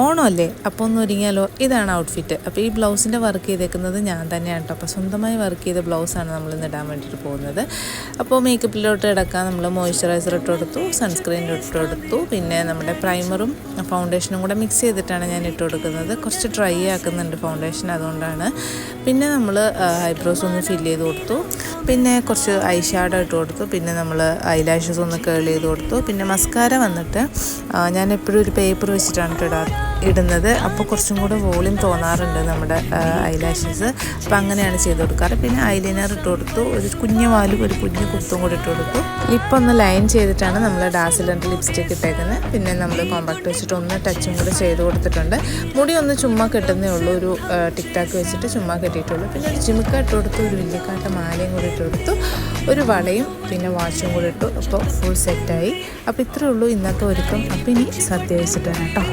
ഓണമല്ലേ അപ്പോൾ ഒന്ന് ഒരുങ്ങിയാലോ. ഇതാണ് ഔട്ട്ഫിറ്റ്. അപ്പോൾ ഈ ബ്ലൗസിൻ്റെ വർക്ക് ചെയ്തേക്കുന്നത് ഞാൻ തന്നെയാണ് കേട്ടോ. അപ്പോൾ സ്വന്തമായി വർക്ക് ചെയ്ത ബ്ലൗസാണ് നമ്മളിന്ന് ഇടാൻ വേണ്ടിയിട്ട് പോകുന്നത്. അപ്പോൾ മേക്കപ്പിലോട്ട് ഇടക്കാൻ നമ്മൾ മോയ്സ്ചറൈസർ ഇട്ട് കൊടുത്തു, സൺസ്ക്രീൻ ഇട്ട് കൊടുത്തു, പിന്നെ നമ്മുടെ പ്രൈമറും ഫൗണ്ടേഷനും കൂടെ മിക്സ് ചെയ്തിട്ടാണ് ഞാൻ ഇട്ട് കൊടുക്കുന്നത്. കുറച്ച് ഡ്രൈ ആക്കുന്നുണ്ട് ഫൗണ്ടേഷൻ, അതുകൊണ്ടാണ്. പിന്നെ നമ്മൾ ഐബ്രോസ് ഒന്ന് ഫില്ല് ചെയ്ത് കൊടുത്തു, പിന്നെ കുറച്ച് ഐ ഷാഡോ ഇട്ട് കൊടുത്തു, പിന്നെ നമ്മൾ ഐലാഷസ് ഒന്ന് കേൾ ചെയ്ത് കൊടുത്തു. പിന്നെ മസ്കാര വന്നിട്ട് ഞാൻ എപ്പോഴും ഒരു പേപ്പർ വെച്ചിട്ടാണ് ഇടുന്നത്. അപ്പോൾ കുറച്ചും കൂടെ വോളിയം തോന്നാറുണ്ട് നമ്മുടെ ഐലാഷസ്. അപ്പോൾ അങ്ങനെയാണ് ചെയ്ത് കൊടുക്കാറ്. പിന്നെ ഐലൈനർ ഇട്ട് കൊടുത്തു, ഒരു കുഞ്ഞു വാലും ഒരു കുഞ്ഞു കുത്തും കൂടി ഇട്ട് കൊടുത്തു. ലിപ്പൊന്ന് ലൈൻ ചെയ്തിട്ടാണ് നമ്മൾ ഡാസിലറിൻ്റെ ലിപ്സ്റ്റിക്ക് ഇട്ടേക്കുന്നത്. പിന്നെ നമ്മൾ കോമ്പാക്ട് വെച്ചിട്ട് ഒന്ന് ടച്ചും കൂടെ ചെയ്ത് കൊടുത്തിട്ടുണ്ട്. മുടി ഒന്ന് ചുമ്മാ കെട്ടുന്നേ ഉള്ളൂ, ഒരു ടിക് ടാക്ക് വെച്ചിട്ട് ചുമ്മാ കെട്ടിയിട്ടുള്ളൂ. പിന്നെ ഒരു ജിമിക്ക ഇട്ട് കൊടുത്തു, ഒരു വലിയക്കാട്ട മാലയും കൂടി ഇട്ട് കൊടുത്തു, ഒരു വളയും പിന്നെ വാച്ചും കൂടി ഇട്ടു. അപ്പോൾ ഫുൾ സെറ്റായി. അപ്പോൾ ഇത്രയേ ഉള്ളൂ ഇന്നത്തെ ഒരുക്കം. അപ്പോൾ ഇനി സദ്യ വെച്ചിട്ടാണ് കേട്ടോ.